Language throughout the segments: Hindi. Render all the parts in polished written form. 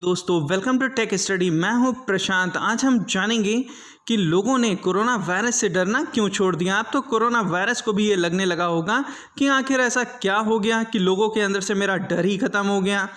दोस्तों वेलकम टू टेक स्टडी। मैं हूं प्रशांत। आज हम जानेंगे कि लोगों ने कोरोना वायरस से डरना क्यों छोड़ दिया। अब तो कोरोना वायरस को भी ये लगने लगा होगा कि आखिर ऐसा क्या हो गया कि लोगों के अंदर से मेरा डर ही खत्म हो गया।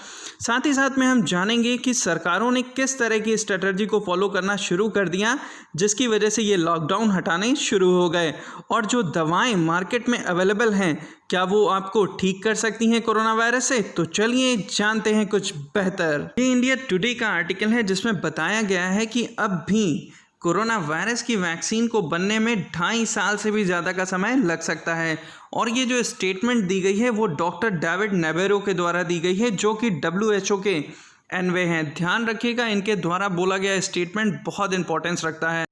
साथ ही साथ में हम जानेंगे कि सरकारों ने किस तरह की स्ट्रेटजी को फॉलो करना शुरू कर दिया जिसकी वजह से ये लॉकडाउन हटाने शुरू हो गए, और जो दवाएं मार्केट में अवेलेबल हैं क्या वो आपको ठीक कर सकती हैं कोरोना वायरस से। तो चलिए जानते हैं कुछ बेहतर। ये इंडिया टुडे का आर्टिकल है जिसमें बताया गया है कि अब भी कोरोना वायरस की वैक्सीन को बनने में 2.5 साल से भी ज़्यादा का समय लग सकता है। और ये जो स्टेटमेंट दी गई है वो डॉक्टर डेविड नबेरो के द्वारा दी गई है जो कि WHO के एनवे हैं। ध्यान रखिएगा, इनके द्वारा बोला गया स्टेटमेंट बहुत इंपॉर्टेंस रखता है।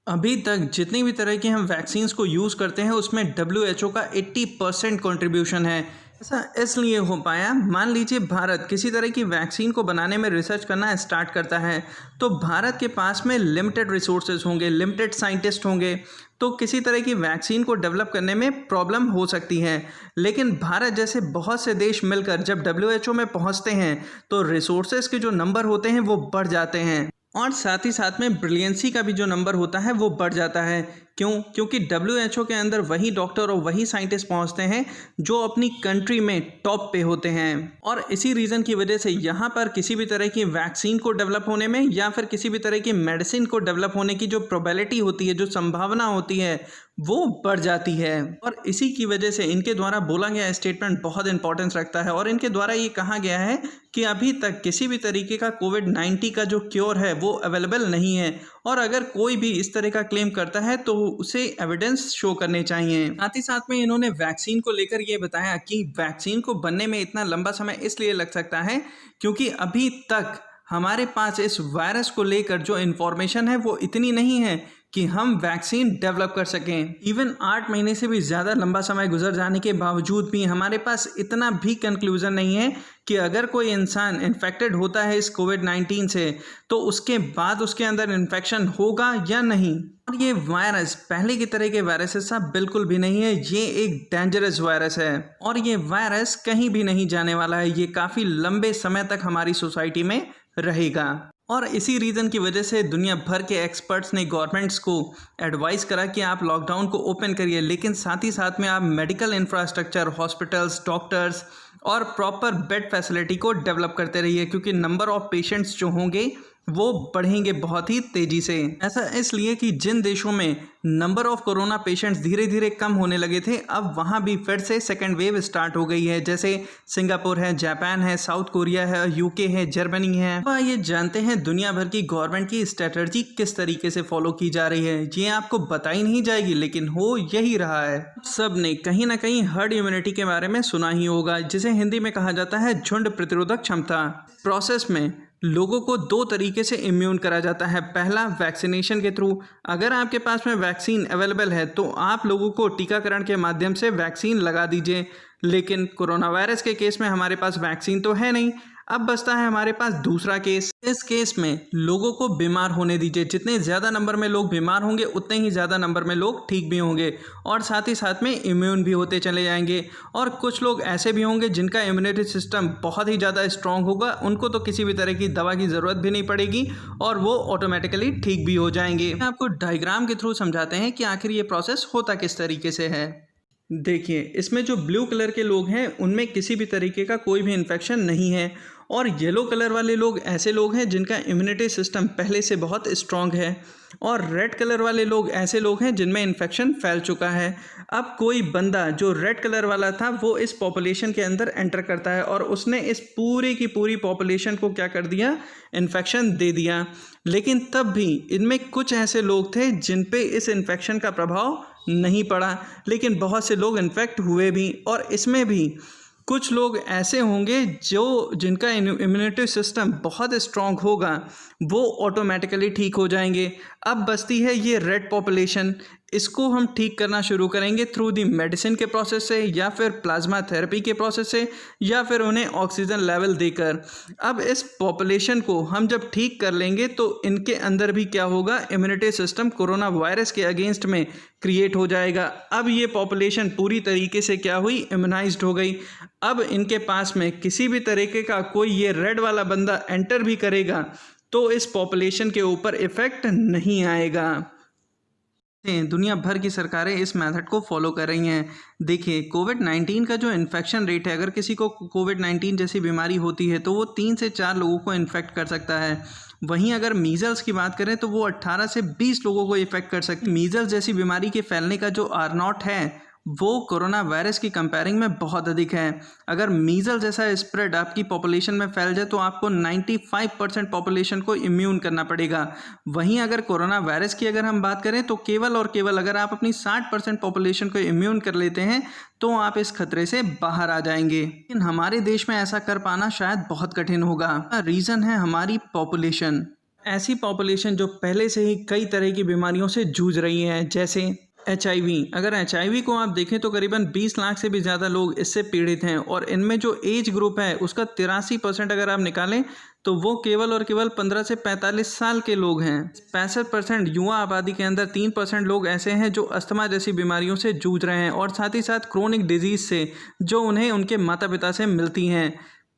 अभी तक जितनी भी तरह की हम वैक्सीन्स को यूज़ करते हैं उसमें WHO का 80% कंट्रीब्यूशन है। ऐसा इसलिए हो पाया, मान लीजिए भारत किसी तरह की वैक्सीन को बनाने में रिसर्च करना स्टार्ट करता है तो भारत के पास में लिमिटेड रिसोर्सेज होंगे, लिमिटेड साइंटिस्ट होंगे, तो किसी तरह की वैक्सीन को डेवलप करने में प्रॉब्लम हो सकती है। लेकिन भारत जैसे बहुत से देश मिलकर जब WHO में पहुंचते हैं तो रिसोर्सेज के जो नंबर होते हैं वो बढ़ जाते हैं, और साथ ही साथ में ब्रिलियंसी का भी जो नंबर होता है वो बढ़ जाता है। क्योंकि WHO के अंदर वही डॉक्टर और वही साइंटिस्ट पहुंचते हैं जो अपनी कंट्री में टॉप पे होते हैं। और इसी रीज़न की वजह से यहाँ पर किसी भी तरह की वैक्सीन को डेवलप होने में या फिर किसी भी तरह की मेडिसिन को डेवलप होने की जो प्रोबेबिलिटी होती है, जो संभावना होती है, वो बढ़ जाती है। और इसी की वजह से इनके द्वारा बोला गया स्टेटमेंट बहुत इंपॉर्टेंस रखता है। और इनके द्वारा ये कहा गया है कि अभी तक किसी भी तरीके का कोविड-19 का जो क्योर है वो अवेलेबल नहीं है, और अगर कोई भी इस तरह का क्लेम करता है तो उसे एविडेंस शो करने चाहिए। साथ ही साथ में इन्होंने वैक्सीन को लेकर ये बताया कि वैक्सीन को बनने में इतना लंबा समय इसलिए लग सकता है क्योंकि अभी तक हमारे पास इस वायरस को लेकर जो इन्फॉर्मेशन है वो इतनी नहीं है कि हम वैक्सीन डेवलप कर सकें। इवन 8 महीने से भी ज़्यादा लंबा समय गुजर जाने के बावजूद भी हमारे पास इतना भी कंक्लूजन नहीं है कि अगर कोई इंसान इन्फेक्टेड होता है इस कोविड-19 से तो उसके बाद उसके अंदर इन्फेक्शन होगा या नहीं। और ये वायरस पहले की तरह के वायरसेस सा बिल्कुल भी नहीं है, ये एक डेंजरस वायरस है और ये वायरस कहीं भी नहीं जाने वाला है। ये काफ़ी लंबे समय तक हमारी सोसाइटी में रहेगा। और इसी रीज़न की वजह से दुनिया भर के एक्सपर्ट्स ने गवर्नमेंट्स को एडवाइस करा कि आप लॉकडाउन को ओपन करिए, लेकिन साथ ही साथ में आप मेडिकल इंफ्रास्ट्रक्चर, हॉस्पिटल्स, डॉक्टर्स और प्रॉपर बेड फैसिलिटी को डेवलप करते रहिए, क्योंकि नंबर ऑफ पेशेंट्स जो होंगे वो बढ़ेंगे बहुत ही तेज़ी से। ऐसा इसलिए कि जिन देशों में नंबर ऑफ कोरोना पेशेंट्स धीरे धीरे कम होने लगे थे, अब वहाँ भी फिर से सेकेंड वेव स्टार्ट हो गई है। जैसे सिंगापुर है, जापान है, साउथ कोरिया है, UK है, जर्मनी है। अब ये जानते हैं दुनिया भर की गवर्नमेंट की स्ट्रेटजी किस तरीके से फॉलो की जा रही है। ये आपको बताई नहीं जाएगी लेकिन हो यही रहा है। सब ने कहीं ना कहीं हर्ड इम्यूनिटी के बारे में सुना ही होगा, जिसे हिंदी में कहा जाता है झुंड प्रतिरोधक क्षमता। प्रोसेस में लोगों को 2 तरीके से इम्यून करा जाता है। पहला, वैक्सीनेशन के थ्रू। अगर आपके पास में वैक्सीन अवेलेबल है तो आप लोगों को टीकाकरण के माध्यम से वैक्सीन लगा दीजिए, लेकिन कोरोना वायरस के केस में हमारे पास वैक्सीन तो है नहीं। अब बचता है हमारे पास दूसरा केस। इस केस में लोगों को बीमार होने दीजिए। जितने ज़्यादा नंबर में लोग बीमार होंगे उतने ही ज़्यादा नंबर में लोग ठीक भी होंगे, और साथ ही साथ में इम्यून भी होते चले जाएंगे। और कुछ लोग ऐसे भी होंगे जिनका इम्यूनिटी सिस्टम बहुत ही ज़्यादा स्ट्रांग होगा, उनको तो किसी भी तरह की दवा की ज़रूरत भी नहीं पड़ेगी और वो ऑटोमेटिकली ठीक भी हो जाएंगे। आपको डायग्राम के थ्रू समझाते हैं कि आखिर ये प्रोसेस होता किस तरीके से है। देखिए, इसमें जो ब्लू कलर के लोग हैं उनमें किसी भी तरीके का कोई भी इन्फेक्शन नहीं है, और येलो कलर वाले लोग ऐसे लोग हैं जिनका इम्यूनिटी सिस्टम पहले से बहुत स्ट्रांग है, और रेड कलर वाले लोग ऐसे लोग हैं जिनमें इन्फेक्शन फैल चुका है। अब कोई बंदा जो रेड कलर वाला था वो इस पॉपुलेशन के अंदर एंटर करता है और उसने इस पूरी की पूरी पॉपुलेशन को क्या कर दिया, इन्फेक्शन दे दिया। लेकिन तब भी इनमें कुछ ऐसे लोग थे जिन पे इस इन्फेक्शन का प्रभाव नहीं पड़ा, लेकिन बहुत से लोग इन्फेक्ट हुए भी। और इसमें भी कुछ लोग ऐसे होंगे जिनका इम्यूनिटी सिस्टम बहुत स्ट्रांग होगा, वो ऑटोमेटिकली ठीक हो जाएंगे। अब बचती है ये रेड पॉपुलेशन। इसको हम ठीक करना शुरू करेंगे थ्रू दी मेडिसिन के प्रोसेस से, या फिर प्लाज्मा थेरेपी के प्रोसेस से, या फिर उन्हें ऑक्सीजन लेवल देकर। अब इस पॉपुलेशन को हम जब ठीक कर लेंगे तो इनके अंदर भी क्या होगा, इम्यूनिटी सिस्टम कोरोना वायरस के अगेंस्ट में क्रिएट हो जाएगा। अब ये पॉपुलेशन पूरी तरीके से क्या हुई, इम्यूनाइज्ड हो गई। अब इनके पास में किसी भी तरीके का कोई ये रेड वाला बंदा एंटर भी करेगा तो इस पॉपुलेशन के ऊपर इफेक्ट नहीं आएगा। दुनिया भर की सरकारें इस मेथड को फॉलो कर रही हैं। देखिए, कोविड-19 का जो इन्फेक्शन रेट है, अगर किसी को कोविड-19 जैसी बीमारी होती है तो वो 3 से 4 लोगों को इन्फेक्ट कर सकता है। वहीं अगर मीज़ल्स की बात करें तो वो 18 से 20 लोगों को इफेक्ट कर सकती है। मीज़ल्स जैसी बीमारी के फैलने का जो R0 है वो कोरोना वायरस की कंपेयरिंग में बहुत अधिक है। अगर मीज़ल्स जैसा स्प्रेड आपकी पॉपुलेशन में फैल जाए तो आपको 95% पॉपुलेशन को इम्यून करना पड़ेगा। वहीं अगर कोरोना वायरस की अगर हम बात करें तो केवल और केवल अगर आप अपनी 60% पॉपुलेशन को इम्यून कर लेते हैं तो आप इस खतरे से बाहर आ जाएंगे। लेकिन हमारे देश में ऐसा कर पाना शायद बहुत कठिन होगा। रीज़न है हमारी पॉपुलेशन। ऐसी पॉपुलेशन जो पहले से ही कई तरह की बीमारियों से जूझ रही है, जैसे HIV। अगर HIV को आप देखें तो करीबन 20 लाख से भी ज़्यादा लोग इससे पीड़ित हैं, और इनमें जो एज ग्रुप है उसका 83% अगर आप निकालें तो वो केवल और केवल 15 से 45 साल के लोग हैं। 65% युवा आबादी के अंदर 3% लोग ऐसे हैं जो अस्थमा जैसी बीमारियों से जूझ रहे हैं, और साथ ही साथ क्रोनिक डिजीज़ से जो उन्हें उनके माता पिता से मिलती हैं।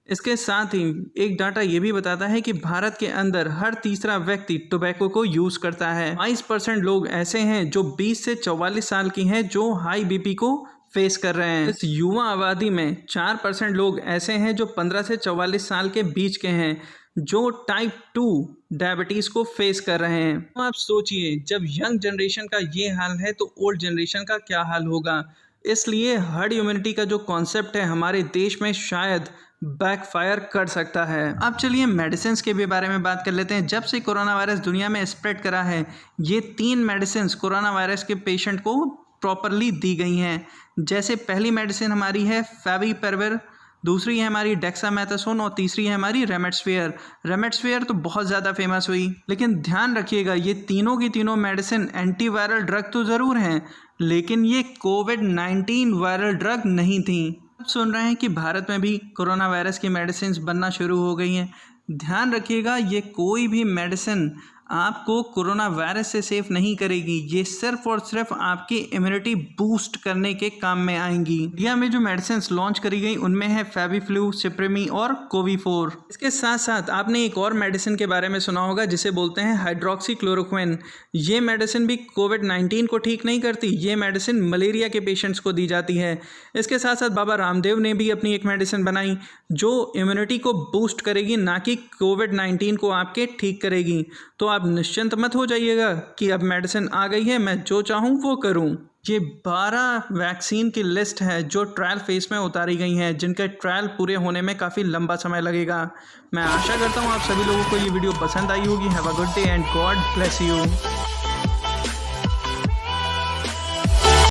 इसके साथ ही एक डाटा ये भी बताता है कि भारत के अंदर हर तीसरा व्यक्ति टोबैको को यूज़ करता है। 22% लोग ऐसे हैं जो 20 से 44 साल की हैं जो हाई BP को फेस कर रहे हैं। इस युवा आबादी में 4% लोग ऐसे हैं जो 15 से 44 साल के बीच के हैं जो टाइप 2 डायबिटीज़ को फेस कर रहे हैं। तो आप सोचिए, जब यंग जनरेशन का ये हाल है तो ओल्ड जनरेशन का क्या हाल होगा। इसलिए हर्ड इम्यूनिटी का जो कॉन्सेप्ट है हमारे देश में शायद बैकफायर कर सकता है। अब चलिए मेडिसिन के भी बारे में बात कर लेते हैं। जब से कोरोना वायरस दुनिया में स्प्रेड करा है, ये 3 मेडिसिन कोरोना वायरस के पेशेंट को प्रॉपरली दी गई हैं। जैसे पहली मेडिसिन हमारी है फेविपिराविर, दूसरी है हमारी डेक्सामेथासोन, और तीसरी है हमारी रेमडेसिविर। रेमडेसिविर तो बहुत ज़्यादा फेमस हुई, लेकिन ध्यान रखिएगा ये तीनों की तीनों मेडिसिन एंटीवायरल ड्रग तो ज़रूर हैं, लेकिन ये कोविड-19 वायरल ड्रग नहीं थी। अब सुन रहे हैं कि भारत में भी कोरोना वायरस की मेडिसिन बनना शुरू हो गई हैं। ध्यान रखिएगा, ये कोई भी मेडिसिन आपको कोरोना वायरस से सेफ नहीं करेगी। ये सिर्फ और सिर्फ आपकी इम्यूनिटी बूस्ट करने के काम में आएंगी। इंडिया में जो मेडिसिन लॉन्च करी गई उनमें है फेविफ्लू, सिप्रीमी और कोविफोर। इसके साथ साथ आपने एक और मेडिसिन के बारे में सुना होगा जिसे बोलते हैं हाइड्रोक्सीक्लोरोक्विन। ये मेडिसिन भी कोविड-19 को ठीक नहीं करती, ये मेडिसिन मलेरिया के पेशेंट्स को दी जाती है। इसके साथ साथ बाबा रामदेव ने भी अपनी एक मेडिसिन बनाई जो इम्यूनिटी को बूस्ट करेगी, ना कि कोविड-19 को आपके ठीक करेगी। तो आप निश्चिंत मत हो जाइएगा कि अब मेडिसिन आ गई है, मैं जो चाहूँ वो करूँ। ये 12 वैक्सीन की लिस्ट है जो ट्रायल फेज में उतारी गई हैं, जिनके ट्रायल पूरे होने में काफ़ी लंबा समय लगेगा। मैं आशा करता हूँ आप सभी लोगों को ये वीडियो पसंद आई होगी। Have a good day and God bless you.